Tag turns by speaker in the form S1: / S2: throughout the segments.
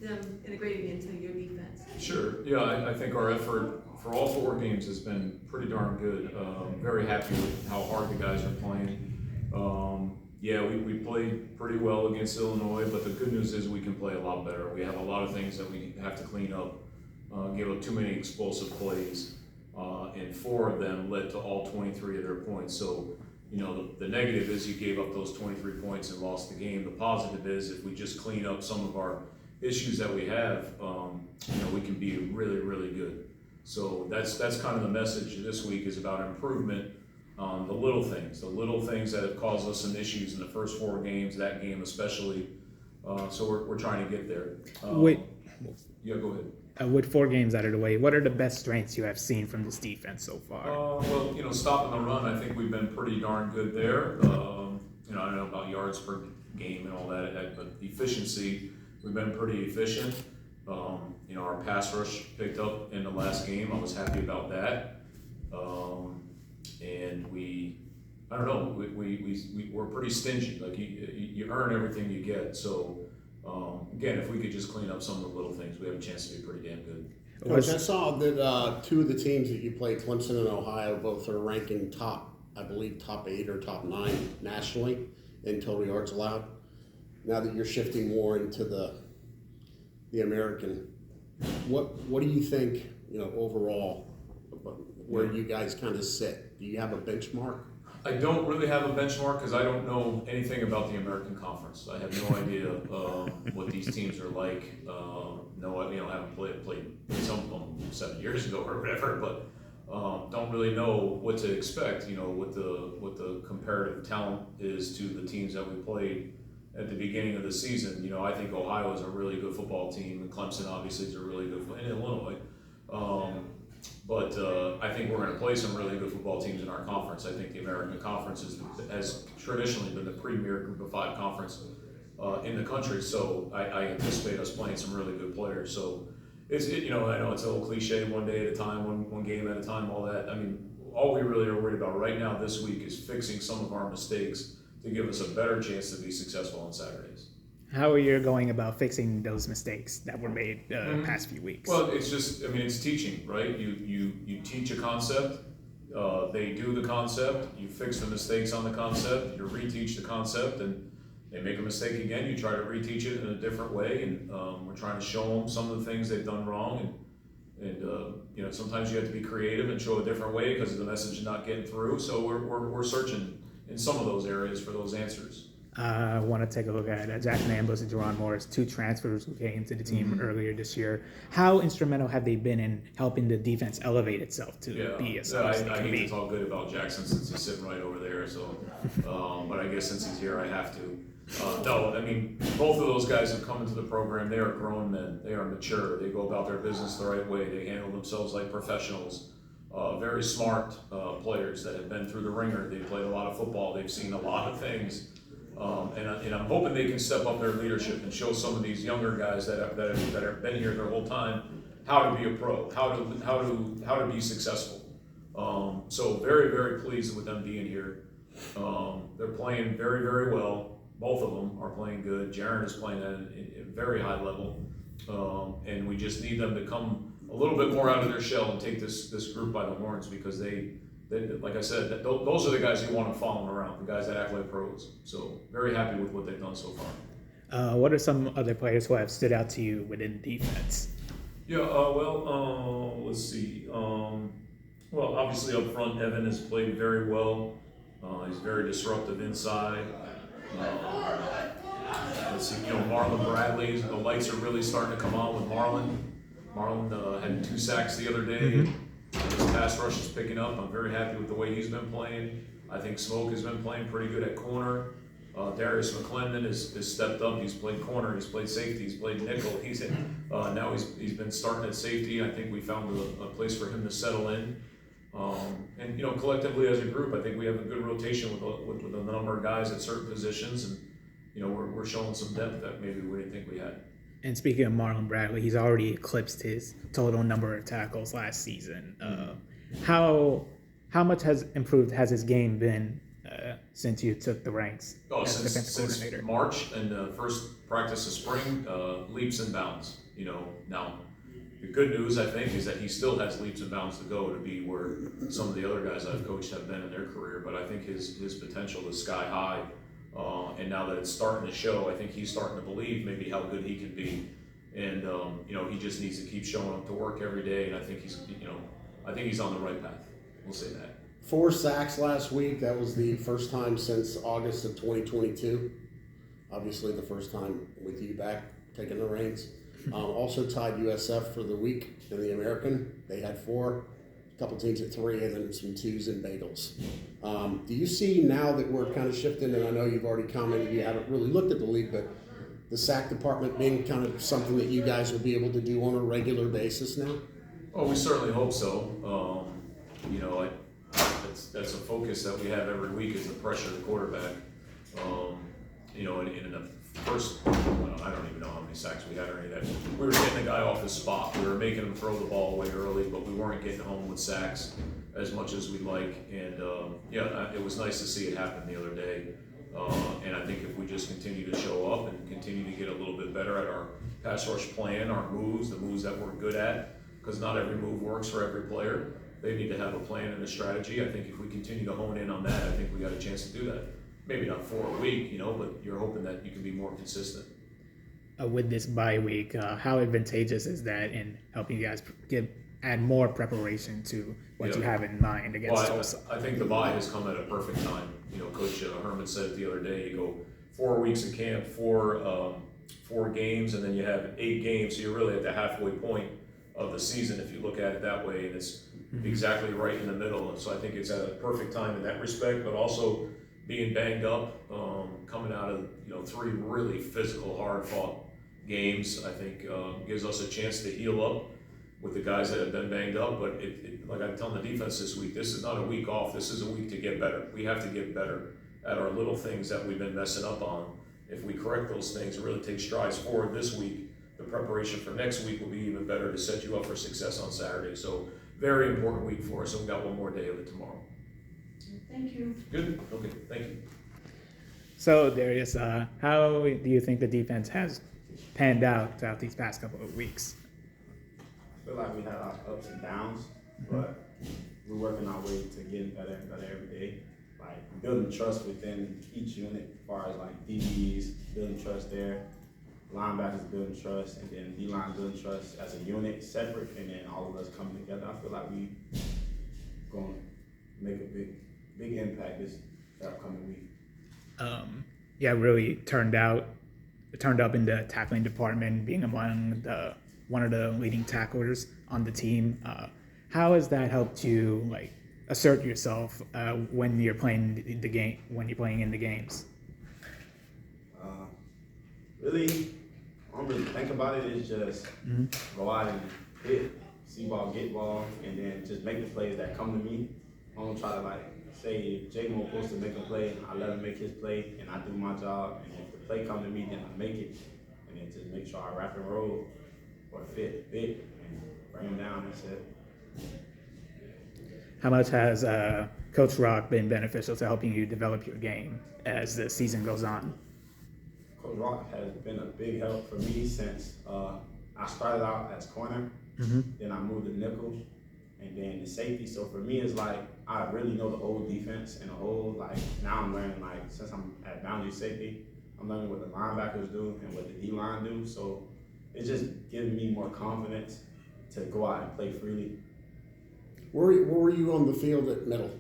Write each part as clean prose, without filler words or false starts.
S1: them integrating into your defense?
S2: Sure. Yeah, I think our effort for all 4 games has been pretty darn good. Very happy with how hard the guys are playing. Yeah, we played pretty well against Illinois, but the good news is we can play a lot better. We have a lot of things that we have to clean up. Gave up too many explosive plays, and 4 of them led to all 23 of their points. So, the negative is you gave up those 23 points and lost the game. The positive is if we just clean up some of our issues that we have, we can be really, really good. So that's kind of the message this week is about improvement on the little things that have caused us some issues in the first 4 games, that game especially. So we're trying to get there. Yeah, go ahead.
S3: With 4 games out of the way, what are the best strengths you have seen from this defense so far?
S2: Well, stopping the run, I think we've been pretty darn good there. I don't know about yards per game and all that, but efficiency, we've been pretty efficient. Our pass rush picked up in the last game. I was happy about that. And we're pretty stingy. Like you earn everything you get. So again, if we could just clean up some of the little things, we have a chance to be pretty damn good.
S4: Coach, I saw that 2 of the teams that you played, Clemson and Ohio, both are ranking top 8 or top 9 nationally in total yards allowed. Now that you're shifting more into the American, what do you think, overall, where you guys kind of sit? Do you have a benchmark?
S2: I don't really have a benchmark because I don't know anything about the American Conference. I have no idea what these teams are like. I haven't played some of them 7 years ago or whatever, but don't really know what to expect. What the comparative talent is to the teams that we played at the beginning of the season. I think Ohio is a really good football team, and Clemson obviously is a really good, and Illinois. But I think we're going to play some really good football teams in our conference. I think the American Conference has traditionally been the premier Group of 5 conference in the country. So I anticipate us playing some really good players. So I know it's a little cliche, one day at a time, one game at a time, all that. I mean, all we really are worried about right now this week is fixing some of our mistakes to give us a better chance to be successful on Saturdays.
S3: How are you going about fixing those mistakes that were made the past few weeks?
S2: Well, it's just, it's teaching, right? You teach a concept, they do the concept, you fix the mistakes on the concept, you reteach the concept, and they make a mistake again, you try to reteach it in a different way, and we're trying to show them some of the things they've done wrong, and sometimes you have to be creative and show a different way because the message is not getting through, so we're searching in some of those areas for those answers.
S3: I want to take a look at Jackson Ambrose and Jerron Morris, 2 transfers who came to the team earlier this year. How instrumental have they been in helping the defense elevate itself to be as
S2: I hate to talk good about Jackson since he's sitting right over there. So, but I guess since he's here, I have to. Both of those guys have come into the program. They are grown men. They are mature. They go about their business the right way. They handle themselves like professionals. Very smart players that have been through the ringer. They've played a lot of football. They've seen a lot of things. And I'm hoping they can step up their leadership and show some of these younger guys that have been here their whole time how to be a pro, how to be successful. So very, very pleased with them being here. They're playing very, very well. Both of them are playing good. Jaron is playing at a very high level, and we just need them to come a little bit more out of their shell and take this group by the horns because they like I said, those are the guys you want to follow around, the guys that act like pros. So very happy with what they've done so far.
S3: What are some other players who have stood out to you within defense?
S2: Yeah, let's see. Well, obviously up front, Evan has played very well. He's very disruptive inside. Let's see, Marlon Bradley, the lights are really starting to come on with Marlon. Marlon had 2 sacks the other day. His pass rush is picking up. I'm very happy with the way he's been playing. I think Smoke has been playing pretty good at corner. Darius McClendon has stepped up. He's played corner. He's played safety. He's played nickel. Now he's been starting at safety. I think we found a place for him to settle in. And collectively as a group, I think we have a good rotation with a number of guys at certain positions, and we're showing some depth that maybe we didn't think we had.
S3: And speaking of Marlon Bradley, he's already eclipsed his total number of tackles last season. How much has improved has his game been since you took the ranks
S2: Oh,
S3: as defensive
S2: since
S3: coordinator?
S2: March and the first practice of spring, leaps and bounds. You know, now the good news I think is that he still has leaps and bounds to go to be where some of the other guys I've coached have been in their career. But I think his potential is sky high, and now that it's starting to show, I think he's starting to believe maybe how good he can be. And you know, he just needs to keep showing up to work every day. And I think he's on the right path. We'll say that.
S4: 4 sacks last week. That was the first time since August of 2022. Obviously, the first time with you back taking the reins. Also tied USF for the week in the American. They had 4, a couple teams at 3, and then some 2s and bagels. Do you see now that we're kind of shifting, and I know you've already commented you haven't really looked at the league, but the sack department being kind of something that you guys will be able to do on a regular basis now?
S2: Oh, we certainly hope so. You know, that's a focus that we have every week is the pressure of the quarterback. You know, in the first, well, I don't even know how many sacks we had or any of that. We were getting the guy off his spot. We were making him throw the ball away early, but we weren't getting home with sacks as much as we'd like. And yeah, it was nice to see it happen the other day. And I think if we just continue to show up and continue to get a little bit better at our pass rush plan, our moves, the moves that we're good at, because not every move works for every player. They need to have a plan and a strategy. I think if we continue to hone in on that, I think we got a chance to do that. Maybe not 4 a week, you know, but you're hoping that you can be more consistent.
S3: With this bye week, how advantageous is that in helping you guys add more preparation to what you have in mind against Tulsa?
S2: I think the bye has come at a perfect time. You know, Coach Herman said it the other day, you go 4 weeks of camp, 4 games, and then you have 8 games, so you're really at the halfway point of the season if you look at it that way, and it's exactly right in the middle. And so I think it's at a perfect time in that respect, but also being banged up, coming out of 3 really physical, hard-fought games, I think gives us a chance to heal up with the guys that have been banged up. But like I'm telling the defense this week, this is not a week off. This is a week to get better. We have to get better at our little things that we've been messing up on. If we correct those things and really take strides forward this week, the preparation for next week will be even better to set you up for success on Saturday. So very important week for us, and we've got 1 more day of it tomorrow.
S1: Thank you.
S2: Good, okay, thank you.
S3: So Darius, how do you think the defense has panned out throughout these past couple of weeks?
S5: I feel like we had our ups and downs, but we're working our way to getting better and better every day. Like building trust within each unit as far as like DBs, building trust there, linebackers building trust, and then D-line building trust as a unit separate, and then all of us coming together. I feel like we going to make a big impact this upcoming week.
S3: Yeah, really turned up in the tackling department, being among one of the leading tacklers on the team. How has that helped you like assert yourself when you're playing the game, when you're playing in the games?
S5: Really, I don't really think about it. It's just go out and hit, see ball, get ball, and then just make the plays that come to me. I don't try to like say if Jay Moore supposed to make a play, I let him make his play, and I do my job. And if the play come to me, then I make it, and then just make sure I wrap and roll or fit, and bring him down. That's it.
S3: How much has Coach Roc been beneficial to helping you develop your game as the season goes on?
S5: Coach Roc has been a big help for me since I started out as corner, then I moved to nickel, and then the safety. So for me, it's like I really know the old defense and the old, like now I'm learning, like since I'm at boundary safety, I'm learning what the linebackers do and what the D-line do. So it's just giving me more confidence to go out and play freely.
S4: Where were you on the field at middle?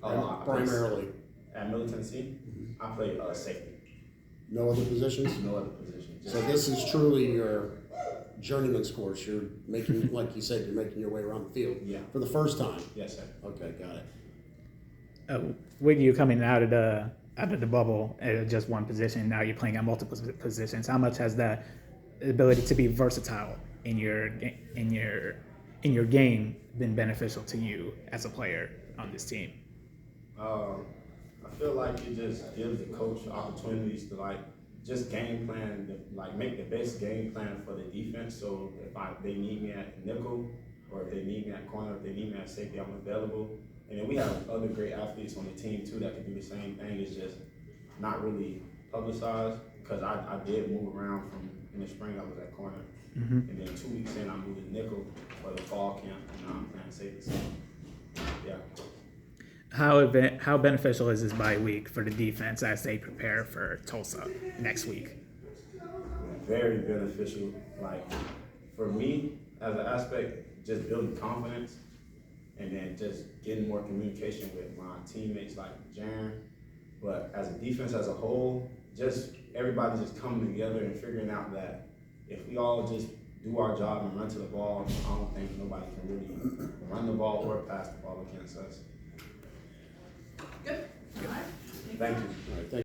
S5: Primarily. At Middle Tennessee, I played safety.
S4: No other positions?
S5: No other position.
S4: So this is truly your journeyman's course. You're making, like you said, you're making your way around the field.
S5: Yeah.
S4: For the first time.
S5: Yes, sir.
S4: Okay, got it.
S3: With you coming out of the bubble at just one position, now you're playing at multiple positions. How much has that ability to be versatile in your game been beneficial to you as a player on this team?
S5: I feel like it just gives the coach opportunities to like just game plan, like make the best game plan for the defense. So if they need me at nickel, or if they need me at corner, if they need me at safety, I'm available. And then we have other great athletes on the team too that can do the same thing. It's just not really publicized because I did move around from in the spring. I was at corner, and then 2 weeks in I moved to nickel for the fall camp, and now I'm playing safety. So yeah.
S3: How beneficial is this bye week for the defense as they prepare for Tulsa next week?
S5: Very beneficial. Like for me, as an aspect, just building confidence, and then just getting more communication with my teammates like Jaren. But as a defense as a whole, just everybody just coming together and figuring out that if we all just do our job and run to the ball, I don't think nobody can really run the ball or pass the ball against us.
S1: Good. All right.
S5: Thank you.
S4: All right, thank